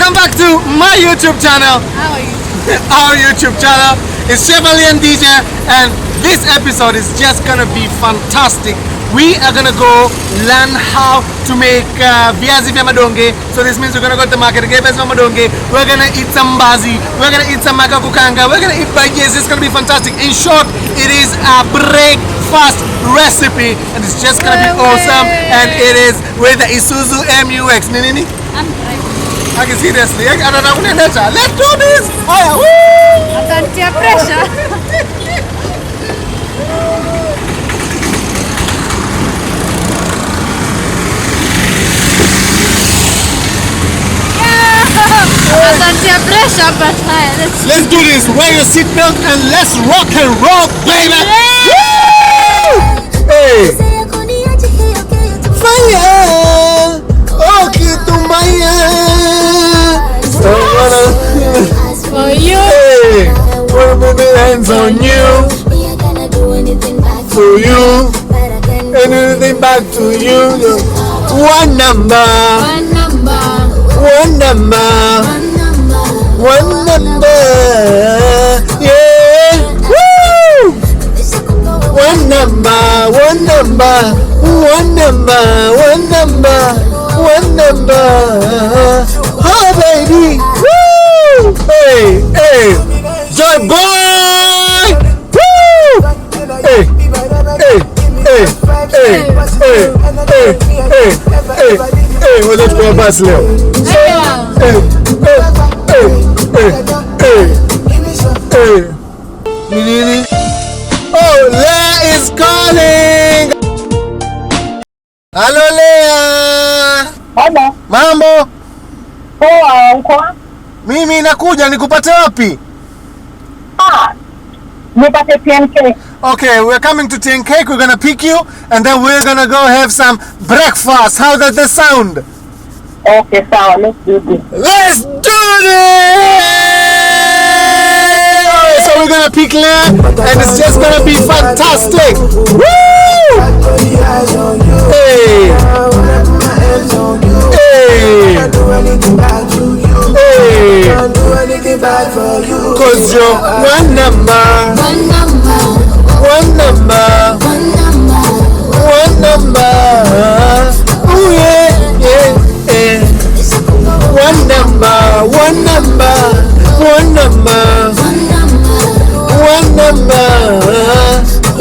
Welcome back to my YouTube channel. Our YouTube channel is Swahili and Dija, and this episode is just gonna be fantastic. We are gonna go learn how to make viazi vya madonge. So this means we're gonna go to the market, get viazi vya madonge. We're gonna eat some bazi. We're gonna eat some maka kukanga. We're gonna eat bhajiya. It's gonna be fantastic. In short, it is a breakfast recipe, and it's just gonna be awesome. And it is with the Isuzu MUX. Nini? I can see this. Let's do this. Oh, yeah. Attention, pressure. Attention, pressure, but let's do this. Wear your seatbelt and let's rock and roll, baby. Hey. Fire. Okay, to my for you. Hey, wanna put my hands on you. For you. And anything back to you. One number. One number. One number. One number. Yeah. Woo! One number. One number. One number. One number. One number. Oh baby. Woo! Hey, hey. Joy boy. Woo! Hey, hey, hey, hey, hey, hey, hey, hey, hey. We're just going past Leo. Hey, hey, hey, hey, hey, hey. Oh, Leah is calling. Hello, Leah. Hello. Mambo? Poa, uko? Mimi nakuja, nikupate wapi? Nipate TNK. Okay, we're coming to TNK. We're gonna pick you, and then we're gonna go have some breakfast. How does that sound? Okay, sawa, let's do this. Let's do this! Alright, so we're gonna pick Leah, and it's just gonna be fantastic. Woo! Hey! Hey! Hey! Cause you're one number. One number. One number. One number. One number. Oh yeah, yeah, yeah. One number. One number. One number. One number.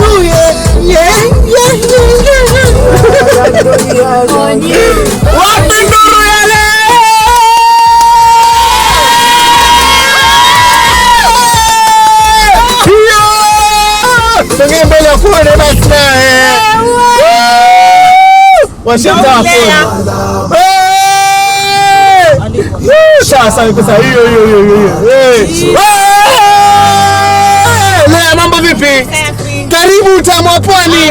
Oh yeah, yeah, yeah, yeah, yeah. On you. What the do mambo vipi? Karibu Utamu wa Pwani.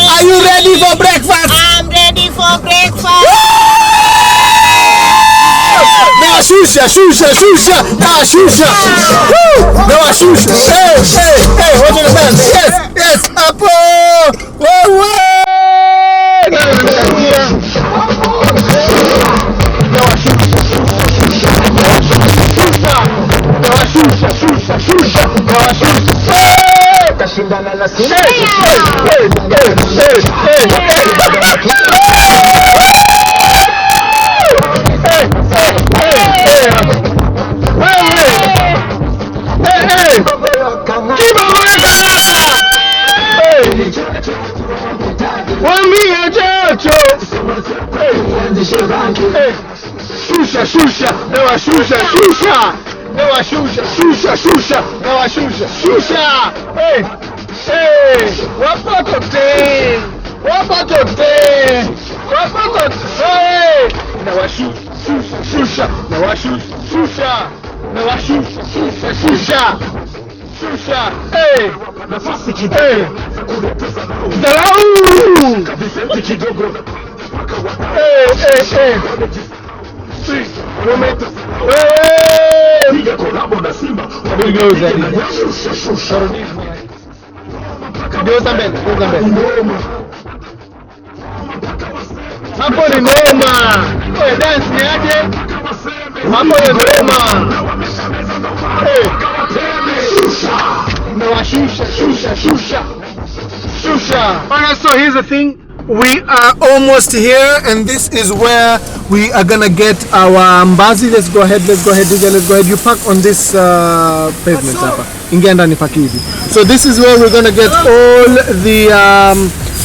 Are you ready for breakfast? I'm ready for breakfast. Now shusha, shusha, shusha. Now shusha. Now shusha. Hey, hey, hey, what's in the band? Yes, yes, up. Whoa, whoa. Shusha, shusha, now shusha, shusha, now shusha, shusha, shusha, now shusha, shusha. Hey, hey, wapatote, wapatote, wapatote. Hey, now shusha, shusha, shusha, now shusha, shusha, now shusha, shusha, shusha, shusha. Hey, hey, dalau. Hey, hey, hey. Hapo ni noma. Dance ni aje? Mambo ya ngoma. Shusha. Alright, so here's the thing. We are almost here, and this is where we are gonna get our mbazi. Let's go ahead, Dija, let's go ahead. You park on this pavement hapa. Ingia ndani paki hivi. So this is where we're gonna get all the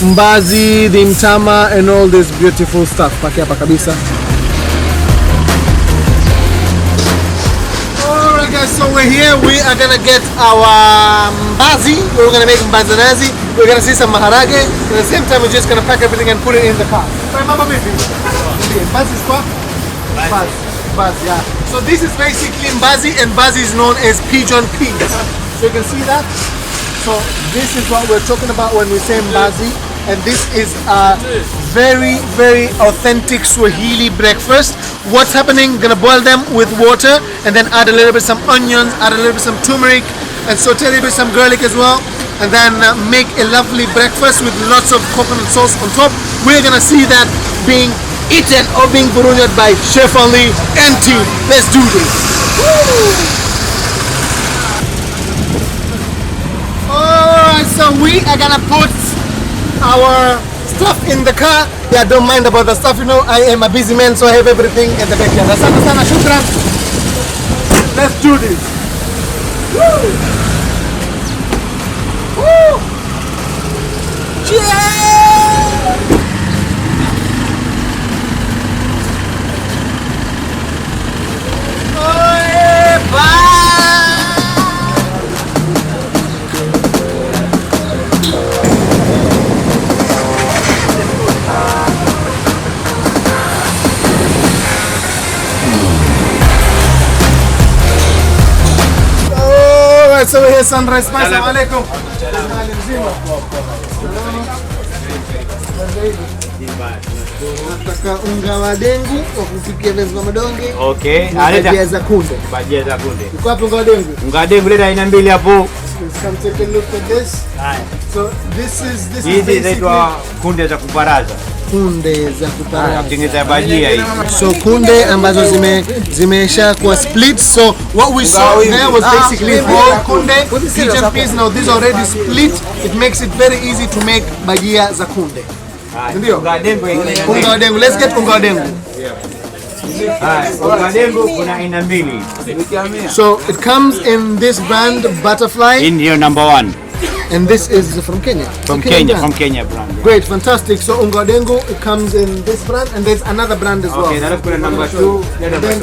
mbazi, the mtama, and all this beautiful stuff. Paki hapa kabisa. Alright guys, so we're here. We are gonna get our mbazi. We're gonna make mbazi nazi. We're gonna see some maharage. At the same time, we're just gonna pack everything and put it in the car. Mbazi is what? Mbazi, yeah. So this is basically mbazi, and mbazi is known as pigeon peas. So you can see that. So this is what we're talking about when we say mbazi, and this is a very, very authentic Swahili breakfast. What's happening? Gonna boil them with water, and then add a little bit some onions, add a little bit some turmeric, and saute a little bit some garlic as well. And then make a lovely breakfast with lots of coconut sauce on top. We're gonna see that being eaten or being burunjad by Chef Ali and team. Let's do this. Alright, so we are gonna put our stuff in the car. Yeah, don't mind about the stuff, you know, I am a busy man, so I have everything in the backyard. Asante sana, shukran. Let's do this. Woo! So we're here Sunrise Spice. Assalamu alaikum. Nataka unga wa dengu wa kupikia viazi vya madonge. Okay. Bhajiya za kunde. Bhajiya za kunde. Uko hapo unga wa dengu? Unga wa dengu leta aina mbili hapo. Let's come take a look at this. So this is hizi inaitwa kunde za kuparaza. Kunde za kuparaza. Kutengeneza bhajiya hii. So kunde ambazo zimesha kwa split. So what we saw there was basically whole kunde, pigeon peas. Now these already split. It makes it very easy to make bhajiya za kunde. Ndio. Unga wa dengu. Let's get unga wa dengu. Unga wa dengu kuna aina mbili. So it comes in this brand Butterfly. In your number 1. And this is from Kenya. From Kenya brand. Great, fantastic. So unga wa dengu, it comes in this brand, and there's another brand as well. Okay, that's number 2. Then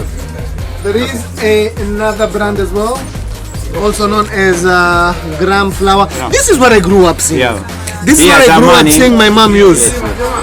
there is another brand as well, also known as gram flour. No. This is what I grew up seeing. Yeah. This is what I grew up seeing my mom use.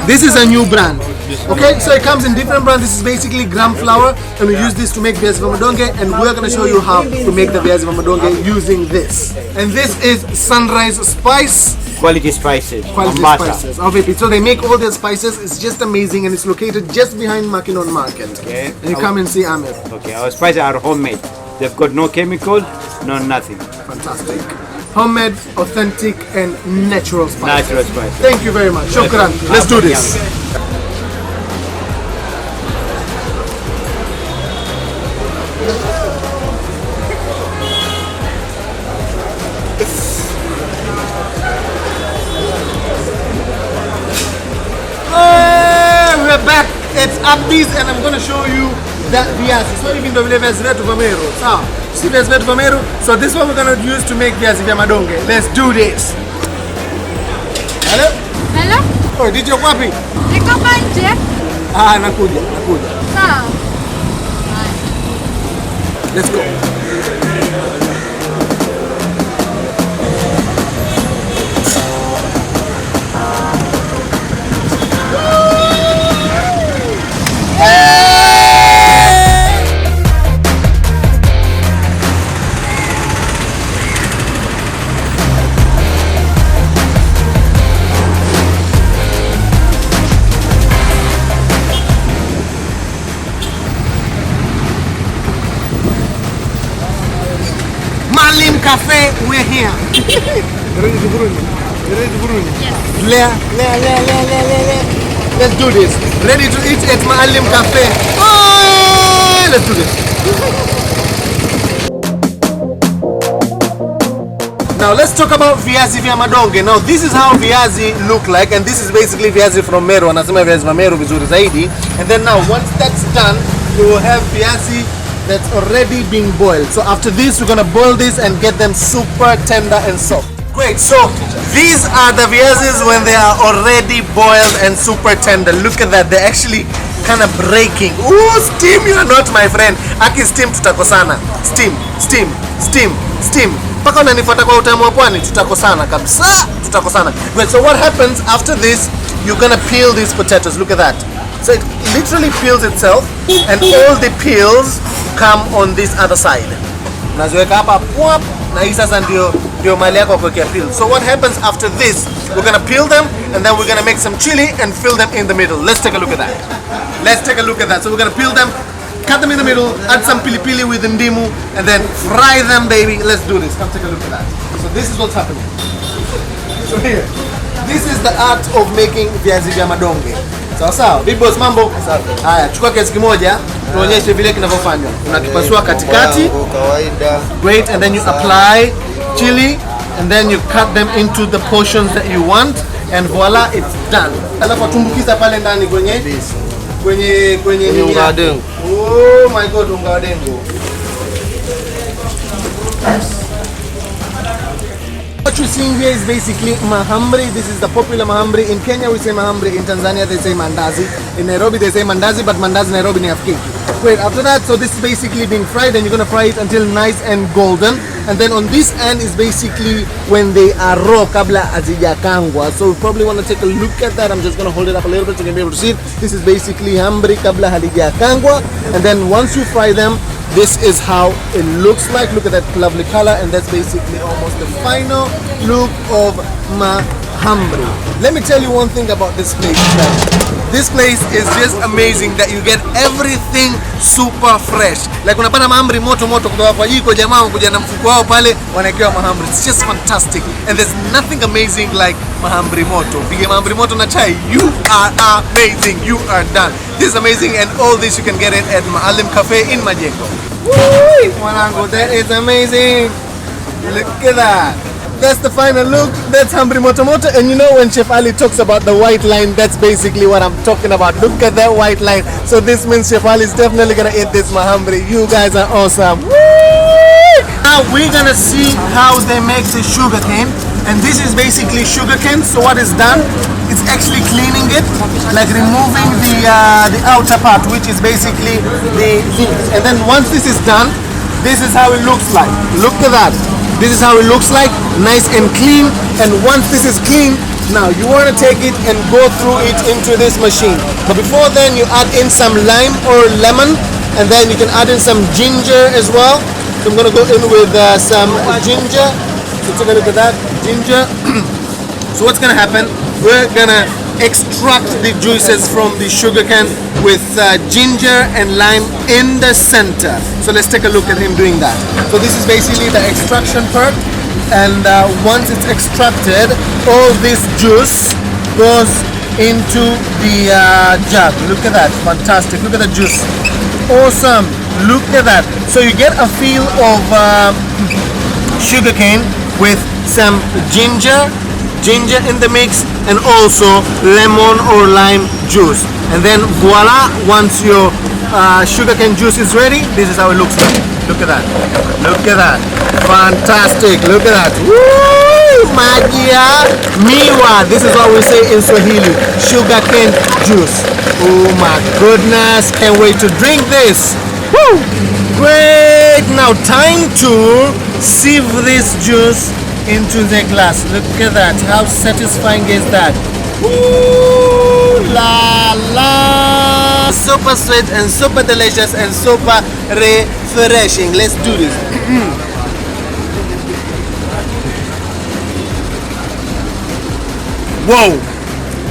This is a new brand. Okay, so it comes in different brands. This is basically gram flour, and we use this to make viazi vya madonge, and we're going to show you how to make the viazi vya madonge using this. And this is Sunrise Spice. Quality spices. Quality spices. Oh, baby. So they make all their spices. It's just amazing, and it's located just behind Makinon Market. Okay. And you come and see Ahmed. Okay, our spices are homemade. They've got no chemical, no nothing. Fantastic. Homemade, authentic, and natural spices. Natural spices. Thank you very much. Shukran. Let's do this. We're back. It's Abdi's, and I'm going to show you that viazi. So even though we viazi vyetu vya meru, sawa? See viazi vyetu vya meru. So this one we're going to use to make viazi vya madonge. Let's do this. Hello? Hello? Oh, Dija uko wapi? Niko nje. Nakuja. Sawa. Let's go. Maalim Cafe, we're here. Ready to Burundi? Yes. Let's do this. Ready to eat at Maalim Cafe. Oh, let's do this. Now let's talk about viazi vya madonge. Now this is how viazi look like, and this is basically viazi from Meru. Anasema viazi vya Meru vizuri zaidi. And then now once that's done, you will have viazi that's already been boiled. So after this, we're gonna boil this and get them super tender and soft. Great, so these are the viazis when they are already boiled and super tender. Look at that, they're actually kind of breaking. Ooh, steam, you are not my friend. Aki steam tutakosana. Steam, steam, steam, steam. Paka unanifuata kwa utamu wa pwani, tutakosana kabisa, tutakosana. Great, so what happens after this, you're gonna peel these potatoes. Look at that. So it literally peels itself, and all the peels come on this other side. Unaziweka hapa, pwap, na hii sasa ndio mali yako kuwekea peel. So what happens after this, we're gonna peel them, and then we're gonna make some chili and fill them in the middle. Let's take a look at that. Let's take a look at that. So we're gonna peel them, cut them in the middle, add some pili-pili with ndimu, and then fry them, baby. Let's do this. Come take a look at that. So this is what's happening. So here, this is the art of making viazi vya madonge. Sawa sawa. Big boss, mambo? Haya, chukua kiasi kimoja, tuonyeshe vile kinavyofanywa. Unakipasua katikati. Great, and then you apply chili, and then you cut them into the portions that you want, and voila, it's done. Alafu tumbukiza pale ndani kwenye unga wa dengu. Oh my god, unga wa dengu. What you're seeing here is basically mahamri. This is the popular mahamri. In Kenya we say mahamri, in Tanzania they say mandazi, in Nairobi they say mandazi, but mandazi Nairobi ni half keki. Great, after that, so this is basically being fried, and you're gonna fry it until nice and golden. And then on this end is basically when they are raw, kabla hazijakangwa. So you probably want to take a look at that. I'm just gonna hold it up a little bit so you can be able to see it. This is basically hamri kabla halijakangwa. And then once you fry them, this is how it looks like. Look at that lovely color, and that's basically almost the final look of mahamri. Let me tell you one thing about this place. This place is just amazing that you get everything super fresh. Like unapata mahamri moto kutoka kwa jiko, jamaa wanakuja na mfuko wao pale wanaekewa mahamri. It's just fantastic, and there's nothing amazing like mahamri moto. Pige mahamri moto na chai, you are amazing. You are done. This is amazing, and all this you can get it at Maalim Cafe in Majengo. Woo! Mwanangu, that is amazing. Look at that. That's the final look. That's Hambri Moto Moto. And you know when Chef Ali talks about the white line, that's basically what I'm talking about. Look at that white line. So this means Chef Ali is definitely gonna eat this mahambri. You guys are awesome. Woo! Now we're gonna see how they make the sugarcane. And this is basically sugarcane. So what is done, it's actually cleaning it, like removing the outer part, which is basically the leaves. And then once this is done, this is how it looks like. Look at that. This is how it looks like, nice and clean. And once this is clean, now you want to take it and go through it into this machine. But before then, you add in some lime or lemon, and then you can add in some ginger as well. So I'm going to go in with some ginger. So take a look at that, ginger. So what's going to happen, we're going to extract the juices from the sugarcane with ginger and lime in the center. So let's take a look at him doing that. So this is basically the extraction part, and once it's extracted, all this juice goes into the jug. Look at that, fantastic. Look at the juice, awesome. Look at that. So you get a feel of sugarcane with some ginger in the mix, and also lemon or lime juice. And then voila, once your sugarcane juice is ready, this is how it looks like. Look at that. Look at that. Fantastic. Look at that. Woo! Bhajiya miwa. This is what we say in Swahili. Sugarcane juice. Oh my goodness. Can't wait to drink this. Woo! Great. Now time to sieve this juice into the glass. Look at that. How satisfying is that? Ooh la la! Super sweet and super delicious and super refreshing. Let's do this. Whoa,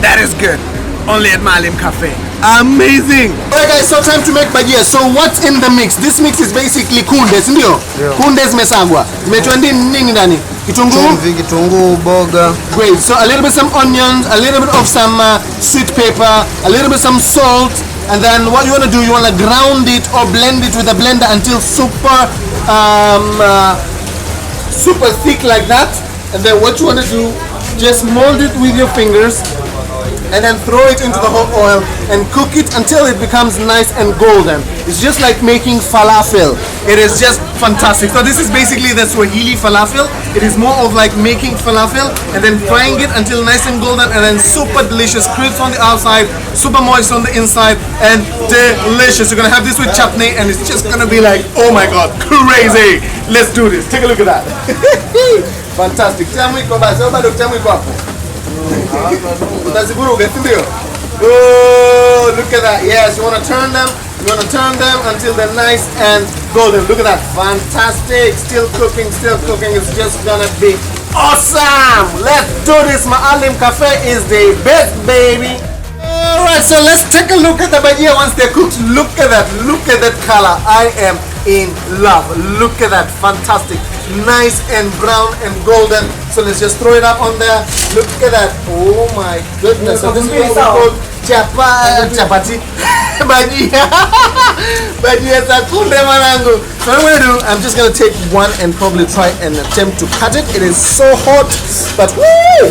that is good. Only at Maalim Cafe. Amazing. Alright guys, so time to make bhajiya. So what's in the mix? This mix is basically kunde, ndio? Kunde zimesagwa. Zimetiwa nini ndani? Kitunguu, boga. Great. So a little bit some onions, a little bit of some sweet pepper, a little bit some salt, And then what you want to do, you want to ground it or blend it with a blender until super thick like that. And then what you want to do, just mold it with your fingers and then throw it into the hot oil and cook it until it becomes nice and golden. It's just like making falafel. It is just fantastic. So this is basically the Swahili falafel. It is more of like making falafel and then frying it until nice and golden and then super delicious, crisp on the outside, super moist on the inside, and delicious. You're gonna have this with chutney and it's just gonna be like, oh my god, crazy. Let's do this. Take a look at that. Fantastic. Oh, look at that. Yes, you want to turn them. You want to turn them until they're nice and golden. Look at that. Fantastic. Still cooking, still cooking. It's just gonna be awesome. Let's do this. Maalim Cafe is the best, baby. Alright, so let's take a look at the bhajiya once they're cooked. Look at that. Look at that color. I am in love. Look at that. Fantastic. Nice and brown and golden. So let's just throw it up on there. Look at that. Oh my goodness. So this is what we call chapati. Bhajiya. Bhajiya sakunde manangu. So what I'm going to do, I'm just going to take one and probably try and attempt to cut it. It is so hot. But woo!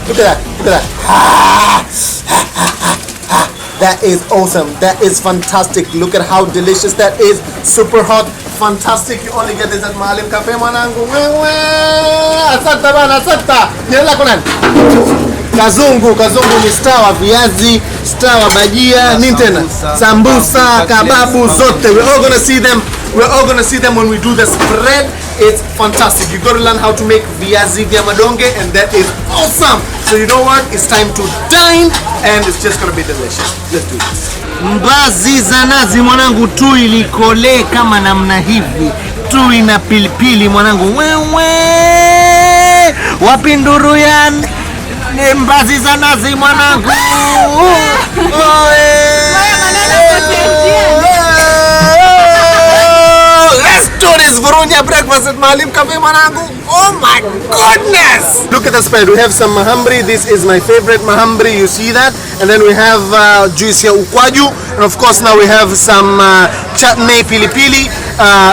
Look at that. Look at that. That is awesome. That is fantastic. Look at how delicious that is. Super hot. Fantastic. You only get this at Maalim Cafe manangu. Asanta bana, asanta. Nila kunan. Kazungu ni star wa viazi, star wa bhajiya, nini tena? Sambusa, kababu zote. We're all gonna see them. We're all gonna see them when we do the spread. It's fantastic. You got to learn how to make viazi vya madonge, and that is awesome. So you know what? It's time to dine, and it's just gonna be delicious. Let's do this. Mbazi za nazi mwanangu, tu ilikole kama namna hivi. Tu ina pilipili mwanangu. Wewe wapi nduru yani? Ni mbazi za nazi mwanangu. Let's do this Vurunya breakfast at Maalim Cafe manangu. Oh my goodness! Look at the spread. We have some mahambri. This is my favorite mahambri. You see that? And then we have juice ya ukwaju. And of course now we have some chutney pilipili,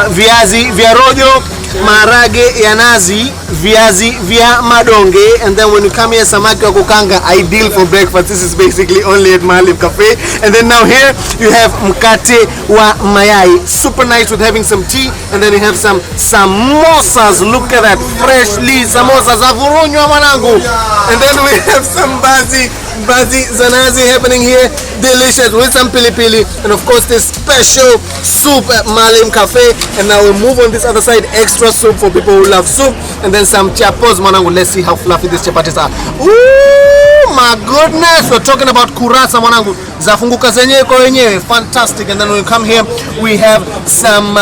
viazi vya rojo, marage ya nazi, viazi vya madonge, and then when you come here, samaki wa kukanga, ideal for breakfast. This is basically only at Maalim Cafe. And then now here you have mkate wa mayai, super nice with having some tea, and then you have some samosas. Look at that, freshly samosas avurunywa mwanangu. And then we have some bazi zanazi happening here, delicious with some pili, and of course this special soup at Maalim Cafe. And now we move on this other side, extra soup for people who love soup, and then some chapos mwanangu. Let's see how fluffy these chapatis are. Ooh my goodness, we're talking about kurasa mwanangu, zafunguka zenyewe kwa wenyewe, fantastic. And then when we come here we have some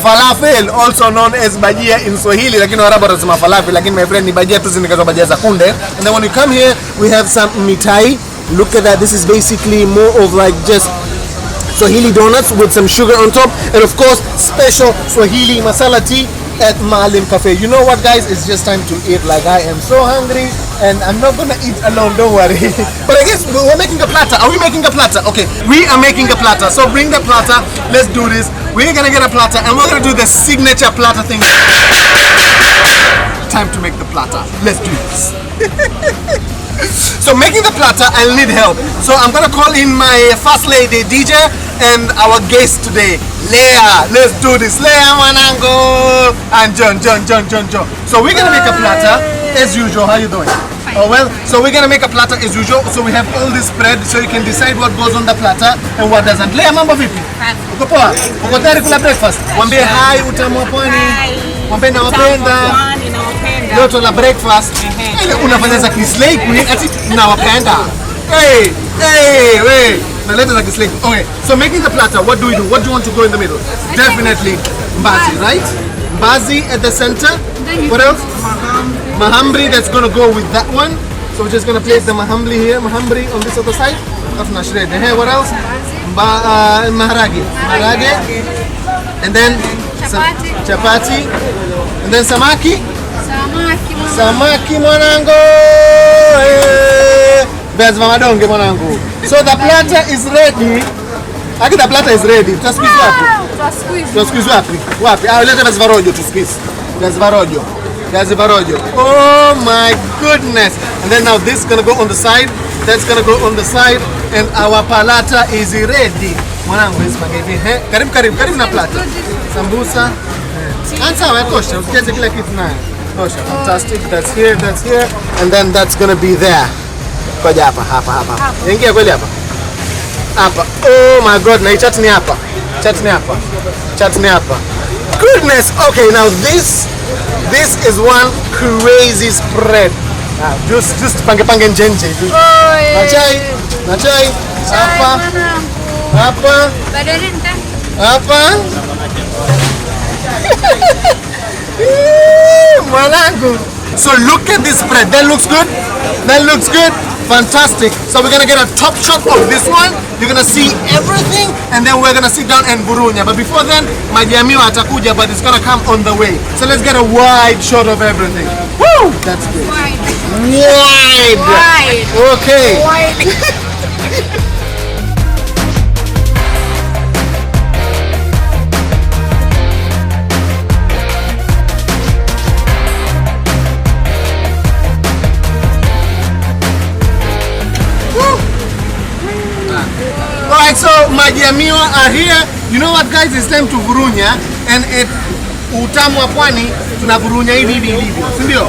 falafel, also known as bhajiya in Swahili, lakini Waarabu wanasema falafel, lakini my friend ni bhajiya tu, zinaitwa bhajiya za kunde. And then when you come here we have some mitai. Look at that. This is basically more of like just Swahili donuts with some sugar on top, and of course special Swahili masala tea at Maalim Cafe. You know what guys, it's just time to eat. Like I am so hungry and I'm not gonna eat alone, don't worry. But I guess we're making a platter. Are we making a platter? Okay, we are making a platter. So bring the platter, let's do this. We're gonna get a platter and we're gonna do the signature platter thing. Time to make the platter. Let's do this. So making the platter, I'll need help. So I'm gonna call in my first lady, Dija, and our guest today, Leah. Let's do this. Leah Manango and John. So we're gonna make a platter as usual. How you doing? Fine. Oh well, so we're gonna make a platter as usual. So we have all this spread, so you can decide what goes on the platter and what doesn't. Leah, mambo vipi? Uko poa? Uko tayari kula breakfast? Mwambie hi Utamu wa Pwani. Mwambie nawapenda. Leo tuna breakfast. Unafanya za kislay queen ati nawapenda. Hey, wait. Now let us like kislay. Okay, so making the platter, what do we do? What do you want to go in the middle? Definitely mbazi, right? Mbazi at the center. What else? Mahambri, that's gonna go with that one. So we're just gonna place the mahambri here, mahambri on this other side. Hey, what else? Maharage. And then chapati. And then samaki. Samaki mwanango. viazi vya madonge mwanangu. So the platter is ready. Aki the platter is ready. Tutasqueeze wapi? Tutasqueeze wapi? Wapi? Ah, leta viazi vya rojo tu squeeze. Viazi vya rojo. Viazi vya rojo. Oh my goodness. And then now this is going to go on the side. That's going to go on the side and our palata is ready. Mwanangu hizi spaghetti. Karibu na platter. Sambusa. Sawa tosha. Usikize kila kitu nayo. Tosha. Fantastic. That's here. And then that's going to be there. Koja hapa. Ingia kweli hapa. Hapa. Oh my god, na chutney hapa. Chutney hapa. Goodness. Okay, now this is one crazy spread. Just pange njenje. Na chai. Hapa. Mwanangu. So look at this spread. That looks good. Fantastic. So we're gonna get a top shot of this one. You're gonna see everything, and then we're gonna sit down and burunya. But before then, Majamiwa atakuja, but it's gonna come on the way. So let's get a wide shot of everything. Woo! That's good. Wide. Okay. Alright, so Majamiwa are here. You know what guys, it's time to vurunya. And Utamu wa Pwani tunavurunya hivi. Si ndio?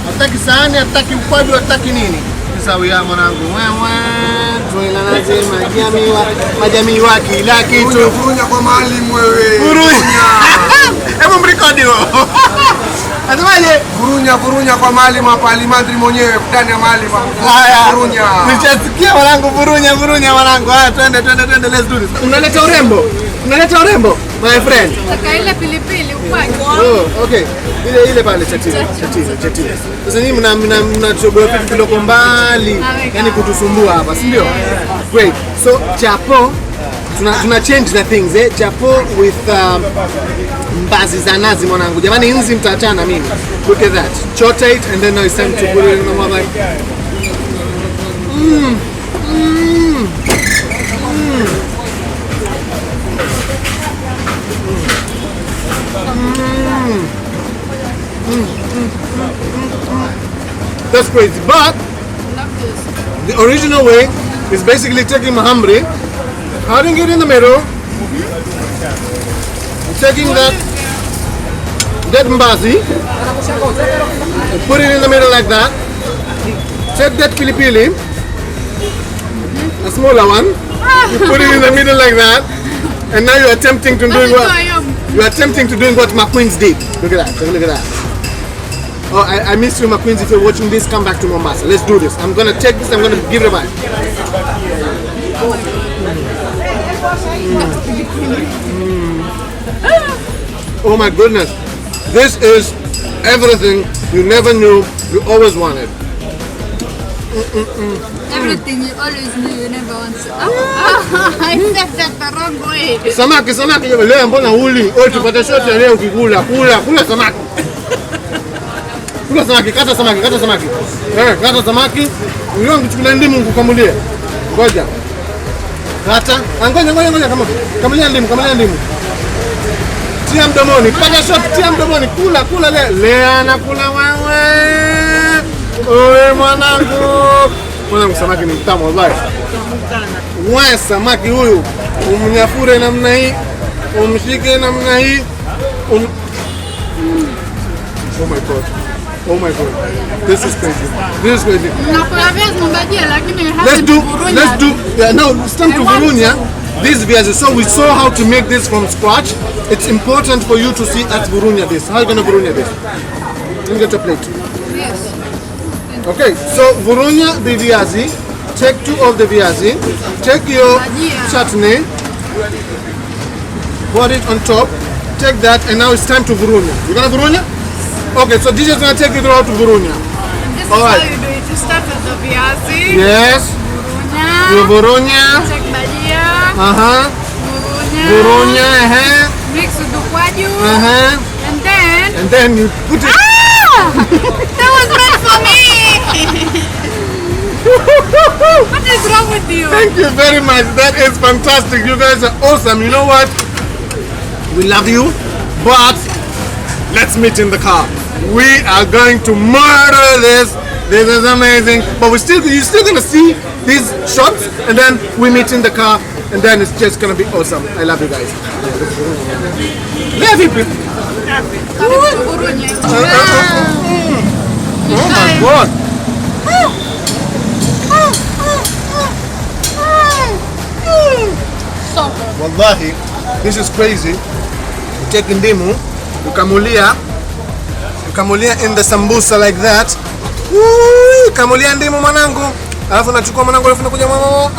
Hataki sahani, hataki ukwaju, hataki nini. Sasa wewe mwanangu, wewe tunaanza Majamiwa kila kitu. Vurunya kwa Maalim wewe. Vurunya. Hebu mrekodi wao. Asemaje? Vurunya kwa Maalim hapa Mandhry mwenyewe ndani ya Maalim hapo. Haya. Vurunya. Nishasikia mwanangu vurunya mwanangu. Haya twende let's do this. Unaleta urembo? My friend. Saka ile pilipili ukwaju. Oh, okay. Ile pale chati. Sasa nyinyi mnachogoa vitu kiloko mbali. Yaani kutusumbua hapa, si ndio? Great. So chapo tuna change the things chapo with mbazi za nazi mwanangu. Jamani hizi mtaachana mimi. Look at that. Chota it and then now it's time to put it in the mother. That's crazy. But the original way is basically taking mahamri, having it in the middle, taking that mbazi, and put it in the middle like that. Take that pilipili, a smaller one, you put it in the middle like that, and now you are attempting to doing what my queens did. Look at that. Oh, I miss you, my queens. If you're watching this, come back to Mombasa. Let's do this. I'm gonna take this. I'm gonna give it a bite. Oh my goodness, this is everything you never knew you always wanted. Everything you always knew you never wanted. I said that the wrong way. Samaki leo mbona huli? Oi tupate shot ya leo ukikula. Kula samaki. Kata samaki. Kata samaki. Leo ngichukua ndimu kukamulia. Ngoja. Kata. Ngoja kama. Kamulia ndimu. Tia mdomoni. Pata shot, tia mdomoni. Kula leo anakula wewe. Oe mwanangu samaki ni mtamu wallahi. Wewe samaki huyu umnyafure namna hii, umshike namna hii. Oh my god. This is crazy. Let's do. Yeah, now it's time to vurunya this viazi. So we saw how to make this from scratch. It's important for you to see us vurunya this. How are you gonna vurunya this? Let me get your plate. Yes. Okay, so vurunya the viazi. Take 2 of the viazi. Take your chutney. Put it on top. Take that, and now it's time to vurunya. You gonna vurunya? Okay, so Dija is gonna take you through how to vurunya. And this is how you do it. You start with the viazi. Yes. You vurunya. Take bhajiya. Vurunya. Mix with the ukwaju. And then you put it. That was meant for me. What is wrong with you? Thank you very much. That is fantastic. You guys are awesome. You know what? We love you, but let's meet in the car. We are going to murder this. This is amazing. But you're still gonna see these shots, and then we meet in the car, and then it's just gonna be awesome. I love you guys. Love you. Oh my God. So good. Wallahi, this is crazy. Take ndimu, ukamulia in the sambusa like that. Woo, kamulia ndimu mwanangu. Alafu nachukua mwanangu alafu nakuja mama.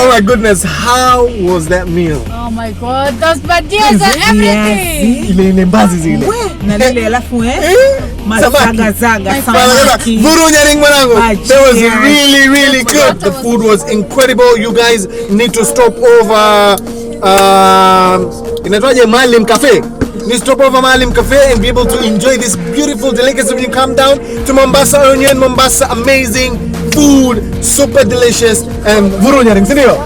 Oh my goodness, how was that meal? Oh my God, those bhajiyas are everything. Ile mbazi zile. Na lile alafu masaga samaki. Vurunya mwanangu. That was really good. The food was incredible. You guys need to stop over inaitwaje Maalim Cafe. You stop over Maalim Cafe and be able to enjoy this beautiful delicacy when you come down to Mombasa. Onion Mombasa, amazing food, super delicious, and vurunya ring, sindio?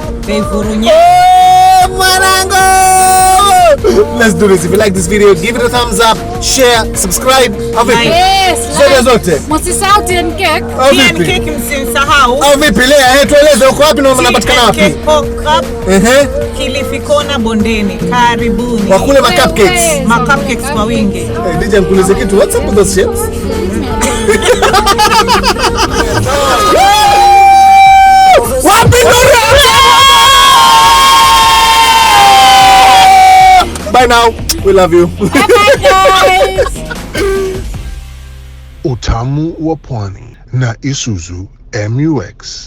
Vurunya. Oh, mwanangu! Let's do this. If you like this video, give it a thumbs up, share, subscribe. Yes. Zote zote. Msisahau TNCake. TNCake msisahau. Au vipi lea, tueleze uko wapi na unapatikana wapi? Kilifi Kona Bondeni. Karibuni. Wakule ma cupcakes. Ma cupcakes kwa wingi. Dija nikuulize kitu. What's up with those shits? Bye now. We love you. Bye guys. Utamu wa Pwani na Isuzu MUX.